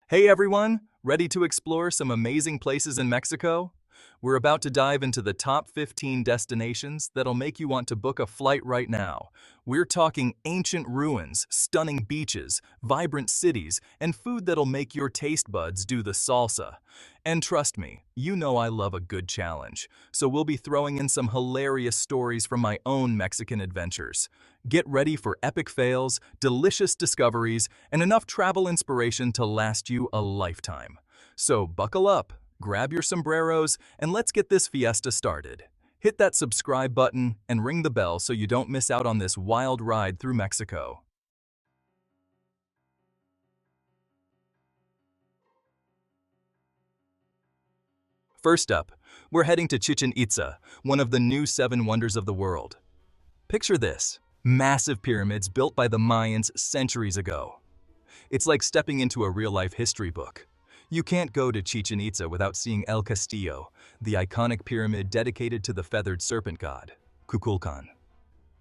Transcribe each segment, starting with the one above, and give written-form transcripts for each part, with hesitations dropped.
Hey everyone, ready to explore some amazing places in Mexico? We're about to dive into the top 15 destinations that'll make you want to book a flight right now. We're talking ancient ruins, stunning beaches, vibrant cities, and food that'll make your taste buds do the salsa. And trust me, you know I love a good challenge, so we'll be throwing in some hilarious stories from my own Mexican adventures. Get ready for epic fails, delicious discoveries, and enough travel inspiration to last you a lifetime. So buckle up, grab your sombreros, and let's get this fiesta started. Hit that subscribe button and ring the bell so you don't miss out on this wild ride through Mexico. First up, we're heading to Chichen Itza, one of the new seven wonders of the world. Picture this: massive pyramids built by the Mayans centuries ago. It's like stepping into a real-life history book. You can't go to Chichen Itza without seeing El Castillo, the iconic pyramid dedicated to the feathered serpent god, Kukulkan.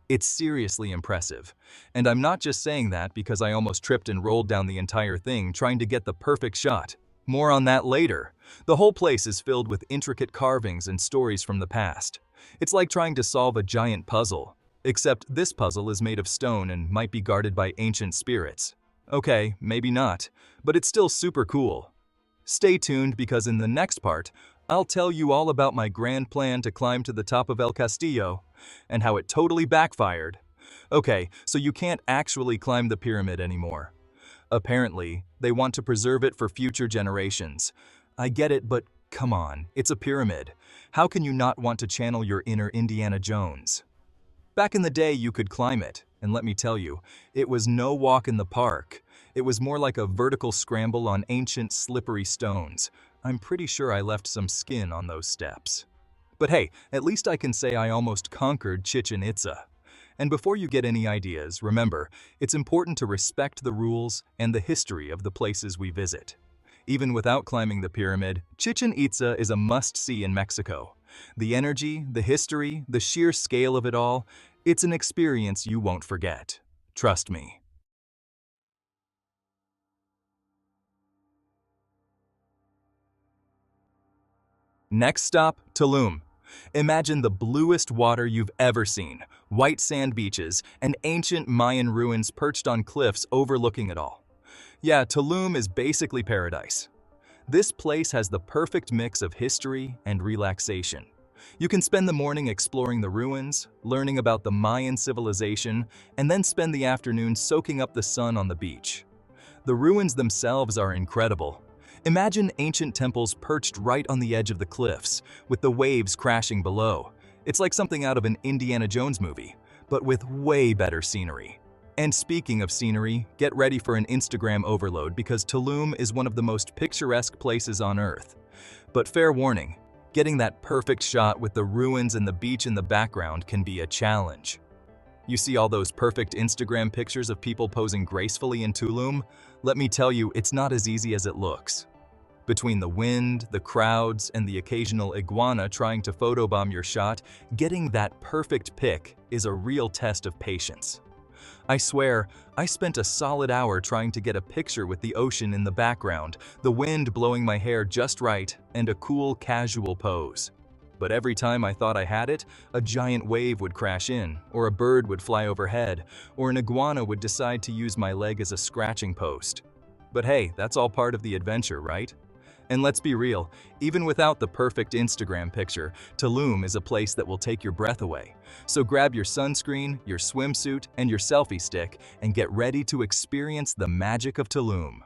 It's seriously impressive, and I'm not just saying that because I almost tripped and rolled down the entire thing trying to get the perfect shot. More on that later. The whole place is filled with intricate carvings and stories from the past. It's like trying to solve a giant puzzle, except this puzzle is made of stone and might be guarded by ancient spirits. Okay, maybe not, but it's still super cool. Stay tuned because in the next part, I'll tell you all about my grand plan to climb to the top of El Castillo and how it totally backfired. Okay, so you can't actually climb the pyramid anymore. Apparently, they want to preserve it for future generations. I get it, but come on, it's a pyramid. How can you not want to channel your inner Indiana Jones? Back in the day, you could climb it, and let me tell you, it was no walk in the park. It was more like a vertical scramble on ancient slippery stones. I'm pretty sure I left some skin on those steps. But hey, at least I can say I almost conquered Chichen Itza. And before you get any ideas, remember, it's important to respect the rules and the history of the places we visit. Even without climbing the pyramid, Chichen Itza is a must-see in Mexico. The energy, the history, the sheer scale of it all, it's an experience you won't forget. Trust me. Next stop, Tulum. Imagine the bluest water you've ever seen, white sand beaches, and ancient Mayan ruins perched on cliffs overlooking it all. Yeah, Tulum is basically paradise. This place has the perfect mix of history and relaxation. You can spend the morning exploring the ruins, learning about the Mayan civilization, and then spend the afternoon soaking up the sun on the beach. The ruins themselves are incredible. Imagine ancient temples perched right on the edge of the cliffs, with the waves crashing below. It's like something out of an Indiana Jones movie, but with way better scenery. And speaking of scenery, get ready for an Instagram overload because Tulum is one of the most picturesque places on Earth. But fair warning, getting that perfect shot with the ruins and the beach in the background can be a challenge. You see all those perfect Instagram pictures of people posing gracefully in Tulum? Let me tell you, it's not as easy as it looks. Between the wind, the crowds, and the occasional iguana trying to photobomb your shot, getting that perfect pic is a real test of patience. I swear, I spent a solid hour trying to get a picture with the ocean in the background, the wind blowing my hair just right, and a cool, casual pose. But every time I thought I had it, a giant wave would crash in, or a bird would fly overhead, or an iguana would decide to use my leg as a scratching post. But hey, that's all part of the adventure, right? And let's be real, even without the perfect Instagram picture, Tulum is a place that will take your breath away. So grab your sunscreen, your swimsuit, and your selfie stick, and get ready to experience the magic of Tulum.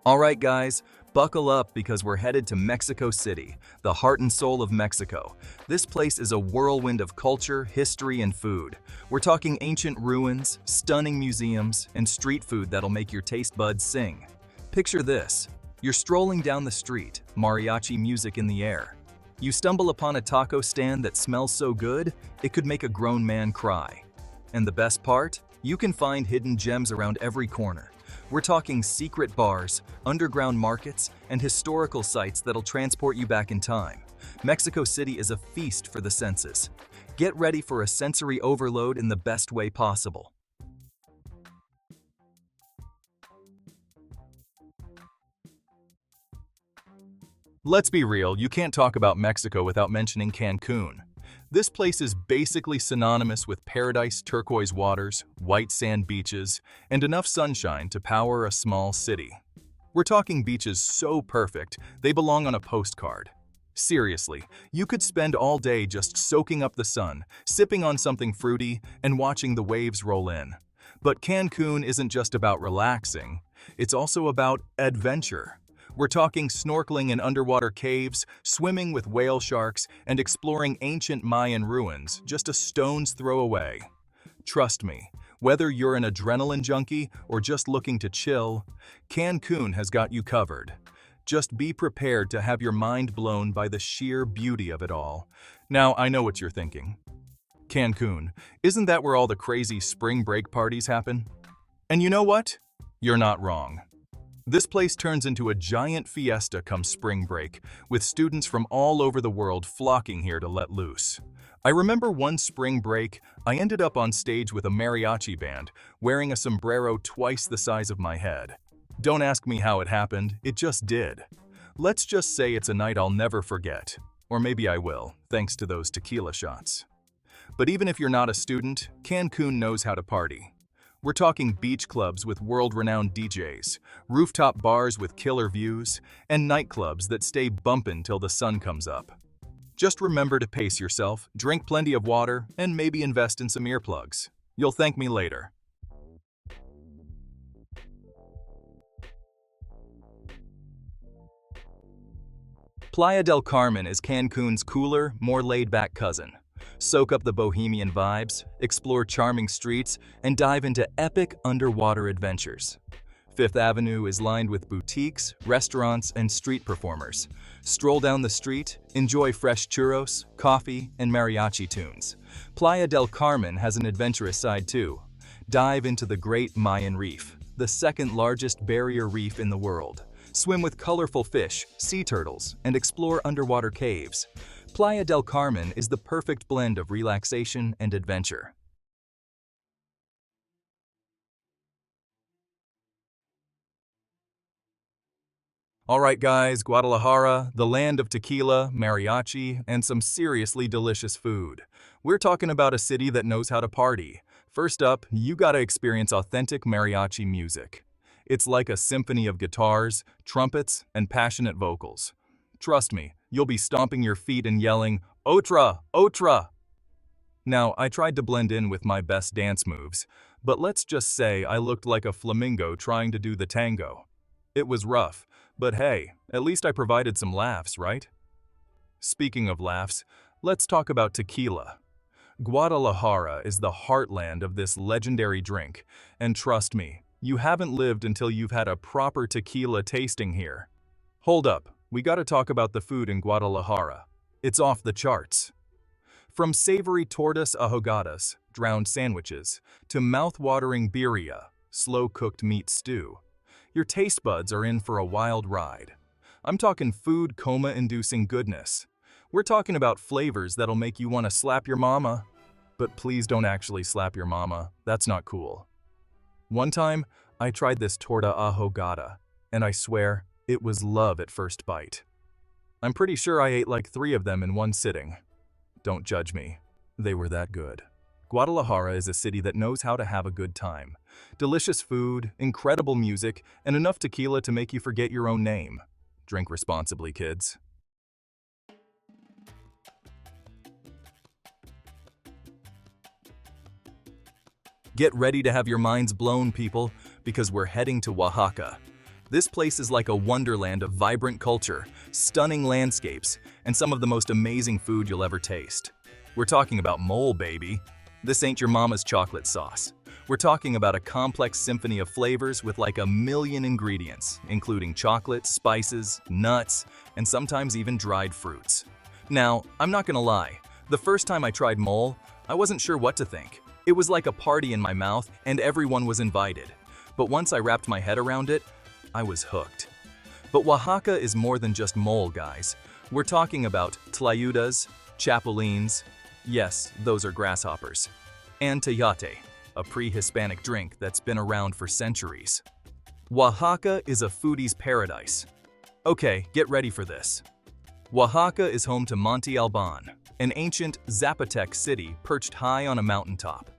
Alright guys, buckle up because we're headed to Mexico City, the heart and soul of Mexico. This place is a whirlwind of culture, history, and food. We're talking ancient ruins, stunning museums, and street food that'll make your taste buds sing. Picture this: you're strolling down the street, mariachi music in the air. You stumble upon a taco stand that smells so good, it could make a grown man cry. And the best part? You can find hidden gems around every corner. We're talking secret bars, underground markets, and historical sites that'll transport you back in time. Mexico City is a feast for the senses. Get ready for a sensory overload in the best way possible. Let's be real, you can't talk about Mexico without mentioning Cancun. This place is basically synonymous with paradise turquoise waters, white sand beaches, and enough sunshine to power a small city. We're talking beaches so perfect, they belong on a postcard. Seriously, you could spend all day just soaking up the sun, sipping on something fruity, and watching the waves roll in. But Cancun isn't just about relaxing, it's also about adventure. We're talking snorkeling in underwater caves, swimming with whale sharks, and exploring ancient Mayan ruins just a stone's throw away. Trust me, whether you're an adrenaline junkie or just looking to chill, Cancun has got you covered. Just be prepared to have your mind blown by the sheer beauty of it all. Now, I know what you're thinking. Cancun, isn't that where all the crazy spring break parties happen? And you know what? You're not wrong. This place turns into a giant fiesta come spring break, with students from all over the world flocking here to let loose. I remember one spring break, I ended up on stage with a mariachi band, wearing a sombrero twice the size of my head. Don't ask me how it happened, it just did. Let's just say it's a night I'll never forget. Or maybe I will, thanks to those tequila shots. But even if you're not a student, Cancun knows how to party. We're talking beach clubs with world-renowned DJs, rooftop bars with killer views, and nightclubs that stay bumpin' till the sun comes up. Just remember to pace yourself, drink plenty of water, and maybe invest in some earplugs. You'll thank me later. Playa del Carmen is Cancun's cooler, more laid-back cousin. Soak up the bohemian vibes, explore charming streets, and dive into epic underwater adventures. Fifth Avenue is lined with boutiques, restaurants, and street performers. Stroll down the street, enjoy fresh churros, coffee, and mariachi tunes. Playa del Carmen has an adventurous side too. Dive into the Great Mayan Reef, the second largest barrier reef in the world. Swim with colorful fish, sea turtles, and explore underwater caves. Playa del Carmen is the perfect blend of relaxation and adventure. Alright guys, Guadalajara, the land of tequila, mariachi, and some seriously delicious food. We're talking about a city that knows how to party. First up, you gotta experience authentic mariachi music. It's like a symphony of guitars, trumpets, and passionate vocals. Trust me, you'll be stomping your feet and yelling, "Otra! Otra!" Now, I tried to blend in with my best dance moves, but let's just say I looked like a flamingo trying to do the tango. It was rough, but hey, at least I provided some laughs, right? Speaking of laughs, let's talk about tequila. Guadalajara is the heartland of this legendary drink, and trust me, you haven't lived until you've had a proper tequila tasting here. Hold up, we gotta talk about the food in Guadalajara. It's off the charts. From savory tortas ahogadas, drowned sandwiches, to mouth-watering birria, slow-cooked meat stew, your taste buds are in for a wild ride. I'm talking food coma-inducing goodness. We're talking about flavors that'll make you want to slap your mama. But please don't actually slap your mama, that's not cool. One time, I tried this torta ahogada, and I swear, it was love at first bite. I'm pretty sure I ate like 3 of them in one sitting. Don't judge me. They were that good. Guadalajara is a city that knows how to have a good time. Delicious food, incredible music, and enough tequila to make you forget your own name. Drink responsibly, kids. Get ready to have your minds blown, people, because we're heading to Oaxaca. This place is like a wonderland of vibrant culture, stunning landscapes, and some of the most amazing food you'll ever taste. We're talking about mole, baby. This ain't your mama's chocolate sauce. We're talking about a complex symphony of flavors with like 1,000,000 ingredients, including chocolate, spices, nuts, and sometimes even dried fruits. Now, I'm not gonna lie, the first time I tried mole, I wasn't sure what to think. It was like a party in my mouth and everyone was invited. But once I wrapped my head around it, I was hooked. But Oaxaca is more than just mole, guys. We're talking about tlayudas, chapulines, Yes, those are grasshoppers. And teyate, a pre-Hispanic drink that's been around for centuries. Oaxaca is a foodie's paradise. Okay, get ready for this. Oaxaca is home to Monte Alban, an ancient Zapotec city perched high on a mountaintop.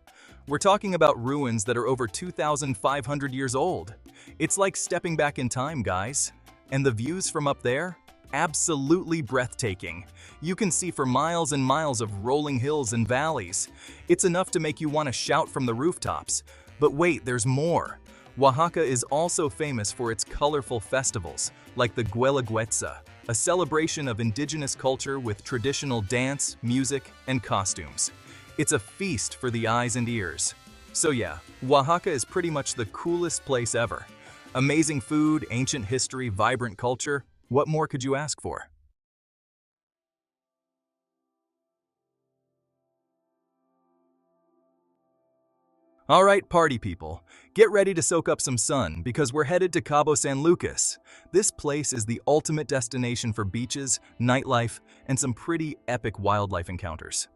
We're talking about ruins that are over 2,500 years old. It's like stepping back in time, guys. And the views from up there? Absolutely breathtaking. You can see for miles and miles of rolling hills and valleys. It's enough to make you want to shout from the rooftops. But wait, there's more. Oaxaca is also famous for its colorful festivals, like the Guelaguetza, a celebration of indigenous culture with traditional dance, music, and costumes. It's a feast for the eyes and ears. So yeah, Oaxaca is pretty much the coolest place ever. Amazing food, ancient history, vibrant culture. What more could you ask for? All right, party people, get ready to soak up some sun because we're headed to Cabo San Lucas. This place is the ultimate destination for beaches, nightlife, and some pretty epic wildlife encounters.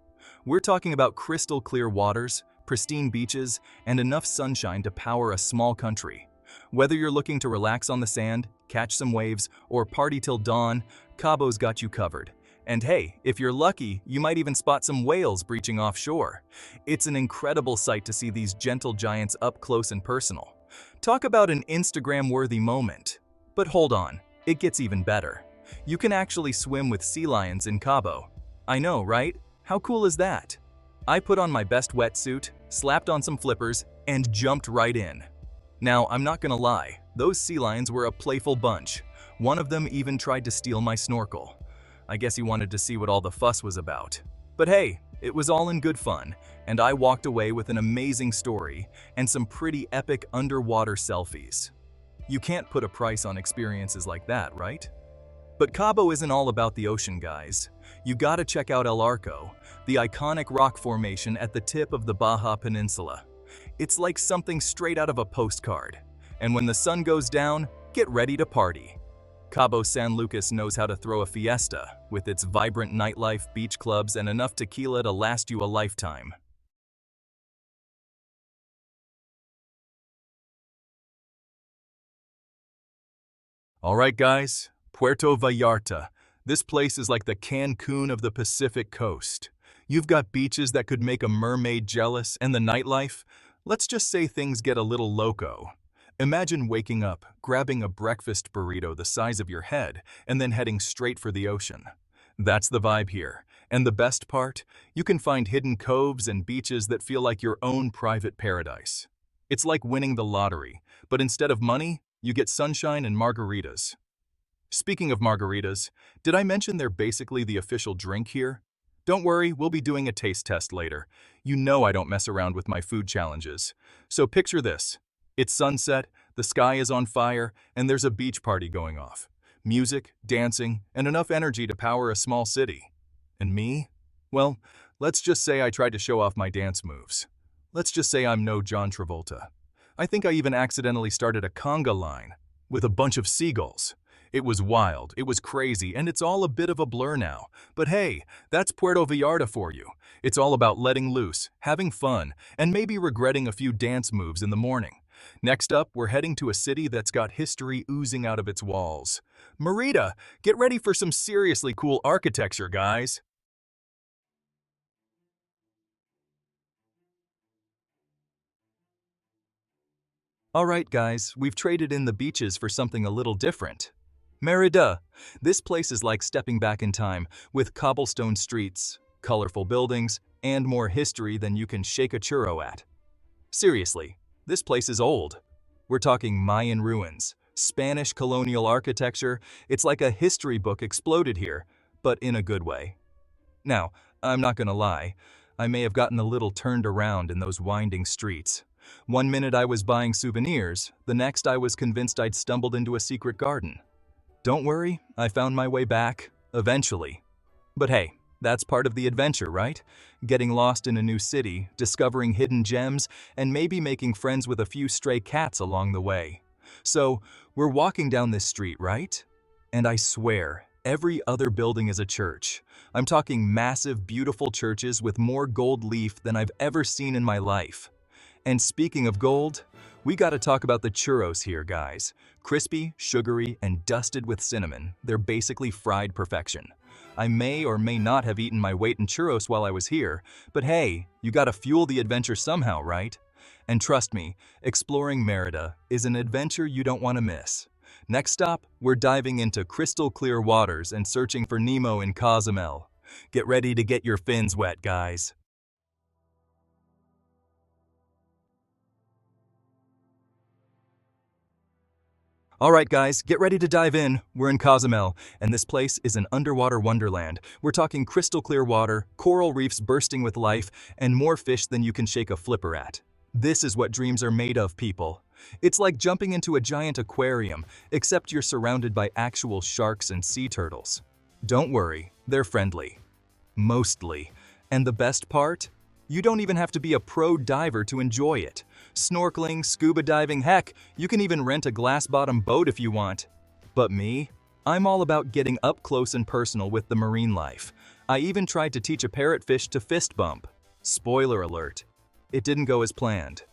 We're talking about crystal clear waters, pristine beaches, and enough sunshine to power a small country. Whether you're looking to relax on the sand, catch some waves, or party till dawn, Cabo's got you covered. And hey, if you're lucky, you might even spot some whales breaching offshore. It's an incredible sight to see these gentle giants up close and personal. Talk about an Instagram-worthy moment. But hold on, it gets even better. You can actually swim with sea lions in Cabo. I know, right? How cool is that? I put on my best wetsuit, slapped on some flippers, and jumped right in. Now, I'm not gonna lie, those sea lions were a playful bunch. One of them even tried to steal my snorkel. I guess he wanted to see what all the fuss was about. But hey, it was all in good fun, and I walked away with an amazing story and some pretty epic underwater selfies. You can't put a price on experiences like that, right? But Cabo isn't all about the ocean, guys. You gotta check out El Arco, the iconic rock formation at the tip of the Baja Peninsula. It's like something straight out of a postcard. And when the sun goes down, get ready to party. Cabo San Lucas knows how to throw a fiesta, with its vibrant nightlife, beach clubs, and enough tequila to last you a lifetime. All right, guys, Puerto Vallarta. This place is like the Cancun of the Pacific coast. You've got beaches that could make a mermaid jealous, and the nightlife? Let's just say things get a little loco. Imagine waking up, grabbing a breakfast burrito the size of your head, and then heading straight for the ocean. That's the vibe here. And the best part? You can find hidden coves and beaches that feel like your own private paradise. It's like winning the lottery, but instead of money, you get sunshine and margaritas. Speaking of margaritas, did I mention they're basically the official drink here? Don't worry, we'll be doing a taste test later. You know I don't mess around with my food challenges. So picture this. It's sunset, the sky is on fire, and there's a beach party going off. Music, dancing, and enough energy to power a small city. And me? Well, let's just say I tried to show off my dance moves. Let's just say I'm no John Travolta. I think I even accidentally started a conga line with a bunch of seagulls. It was wild, it was crazy, and it's all a bit of a blur now. But hey, that's Puerto Vallarta for you. It's all about letting loose, having fun, and maybe regretting a few dance moves in the morning. Next up, we're heading to a city that's got history oozing out of its walls. Merida, get ready for some seriously cool architecture, guys. All right, guys, we've traded in the beaches for something a little different. Merida. This place is like stepping back in time, with cobblestone streets, colorful buildings, and more history than you can shake a churro at. Seriously, this place is old. We're talking Mayan ruins, Spanish colonial architecture. It's like a history book exploded here, but in a good way. Now, I'm not gonna lie, I may have gotten a little turned around in those winding streets. One minute I was buying souvenirs, the next I was convinced I'd stumbled into a secret garden. Don't worry, I found my way back, eventually. But hey, that's part of the adventure, right? Getting lost in a new city, discovering hidden gems, and maybe making friends with a few stray cats along the way. So, we're walking down this street, right? And I swear, Every other building is a church. I'm talking massive, beautiful churches with more gold leaf than I've ever seen in my life. And speaking of gold, we gotta talk about the churros here, guys. Crispy, sugary, and dusted with cinnamon, they're basically fried perfection. I may or may not have eaten my weight in churros while I was here, but hey, you gotta fuel the adventure somehow, right? And trust me, exploring Merida is an adventure you don't want to miss. Next stop, we're diving into crystal clear waters and searching for Nemo in Cozumel. Get ready to get your fins wet, guys. All right, guys, get ready to dive in. We're in Cozumel, and this place is an underwater wonderland. We're talking crystal clear water, coral reefs bursting with life, and more fish than you can shake a flipper at. This is what dreams are made of, people. It's like jumping into a giant aquarium, except you're surrounded by actual sharks and sea turtles. Don't worry, they're friendly. Mostly. And the best part? You don't even have to be a pro diver to enjoy it. Snorkeling, scuba diving, heck, you can even rent a glass-bottom boat if you want. But me? I'm all about getting up close and personal with the marine life. I even tried to teach a parrotfish to fist bump. Spoiler alert. It didn't go as planned.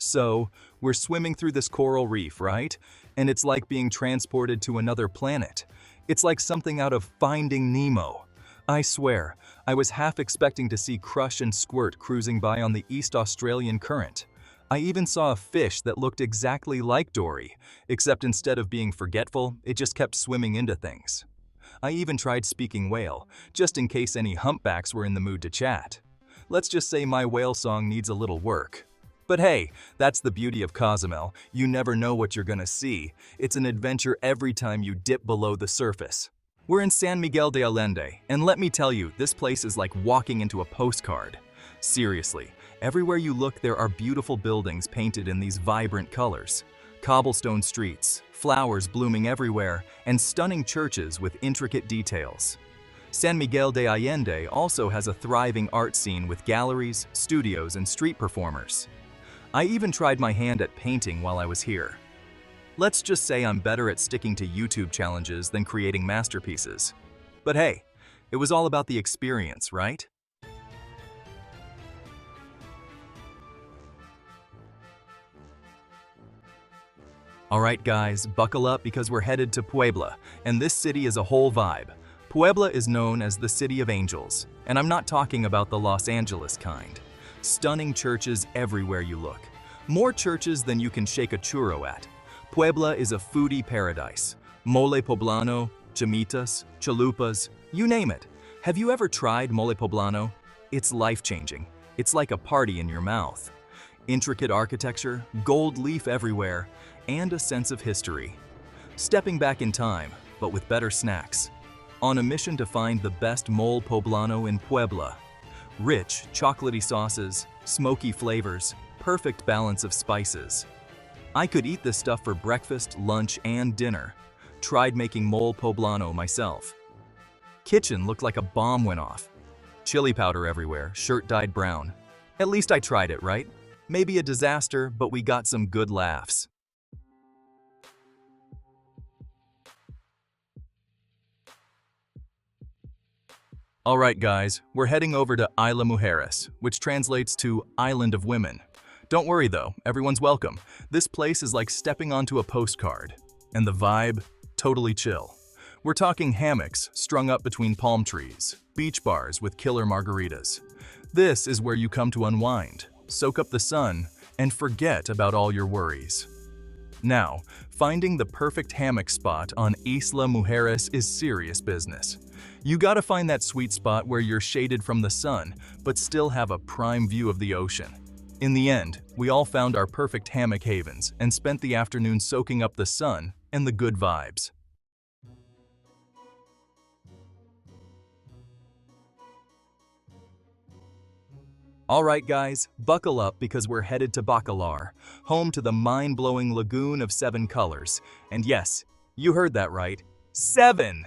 So, we're swimming through this coral reef, right? And it's like being transported to another planet. It's like something out of Finding Nemo. I swear, I was half expecting to see Crush and Squirt cruising by on the East Australian current. I even saw a fish that looked exactly like Dory, except instead of being forgetful, it just kept swimming into things. I even tried speaking whale, just in case any humpbacks were in the mood to chat. Let's just say my whale song needs a little work. But hey, that's the beauty of Cozumel. You never know what you're gonna see. It's an adventure every time you dip below the surface. We're in San Miguel de Allende, and let me tell you, this place is like walking into a postcard. Seriously, everywhere you look there are beautiful buildings painted in these vibrant colors. Cobblestone streets, flowers blooming everywhere, and stunning churches with intricate details. San Miguel de Allende also has a thriving art scene with galleries, studios, and street performers. I even tried my hand at painting while I was here. Let's just say I'm better at sticking to YouTube challenges than creating masterpieces. But hey, it was all about the experience, right? Alright guys, buckle up because we're headed to Puebla, and this city is a whole vibe. Puebla is known as the City of Angels, and I'm not talking about the Los Angeles kind. Stunning churches everywhere you look. More churches than you can shake a churro at. Puebla is a foodie paradise. Mole poblano, chimitas, chalupas, you name it. Have you ever tried mole poblano? It's life-changing. It's like a party in your mouth. Intricate architecture, gold leaf everywhere, and a sense of history. Stepping back in time, but with better snacks. On a mission to find the best mole poblano in Puebla. Rich, chocolatey sauces, smoky flavors, perfect balance of spices. I could eat this stuff for breakfast, lunch, and dinner. Tried making mole poblano myself. Kitchen looked like a bomb went off. Chili powder everywhere, shirt dyed brown. At least I tried it, right? Maybe a disaster, but we got some good laughs. Alright guys, we're heading over to Isla Mujeres, which translates to Island of Women. Don't worry though, everyone's welcome. This place is like stepping onto a postcard. And the vibe? Totally chill. We're talking hammocks strung up between palm trees, beach bars with killer margaritas. This is where you come to unwind, soak up the sun, and forget about all your worries. Now, finding the perfect hammock spot on Isla Mujeres is serious business. You gotta find that sweet spot where you're shaded from the sun, but still have a prime view of the ocean. In the end, we all found our perfect hammock havens and spent the afternoon soaking up the sun and the good vibes. Alright guys, buckle up because we're headed to Bacalar, home to the mind-blowing lagoon of 7 colors. And yes, you heard that right, 7!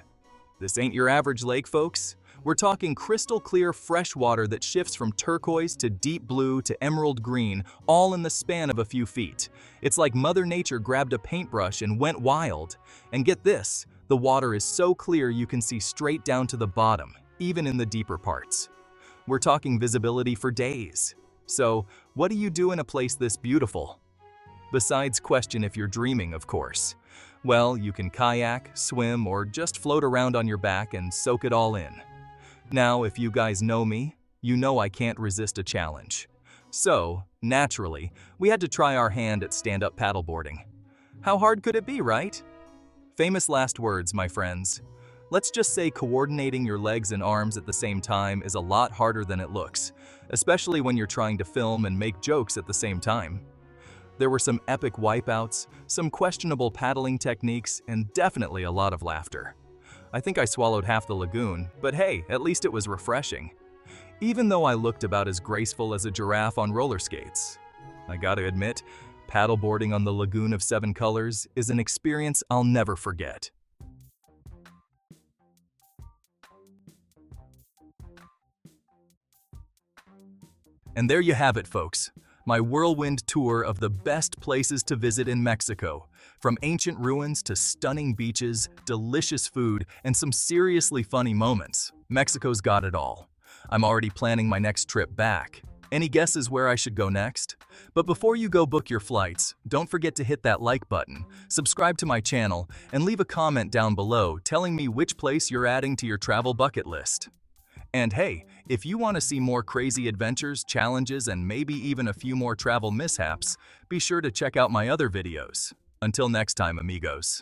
This ain't your average lake, folks. We're talking crystal clear fresh water that shifts from turquoise to deep blue to emerald green, all in the span of a few feet. It's like Mother Nature grabbed a paintbrush and went wild. And get this, The water is so clear you can see straight down to the bottom, even in the deeper parts. We're talking visibility for days. So, what do you do in a place this beautiful? Besides question if you're dreaming, of course. Well, you can kayak, swim, or just float around on your back and soak it all in. Now, if you guys know me, you know I can't resist a challenge. So, naturally, we had to try our hand at stand-up paddleboarding. How hard could it be, right? Famous last words, my friends. Let's just say coordinating your legs and arms at the same time is a lot harder than it looks, especially when you're trying to film and make jokes at the same time. There were some epic wipeouts, some questionable paddling techniques, and definitely a lot of laughter. I think I swallowed half the lagoon, but hey, at least it was refreshing. Even though I looked about as graceful as a giraffe on roller skates. I gotta admit, paddleboarding on the Lagoon of Seven Colors is an experience I'll never forget. And there you have it, folks. My whirlwind tour of the best places to visit in Mexico. From ancient ruins to stunning beaches, delicious food, and some seriously funny moments. Mexico's got it all. I'm already planning my next trip back. Any guesses where I should go next? But before you go book your flights, don't forget to hit that like button, subscribe to my channel, and leave a comment down below telling me which place you're adding to your travel bucket list. And hey, if you want to see more crazy adventures, challenges, and maybe even a few more travel mishaps, be sure to check out my other videos. Until next time, amigos.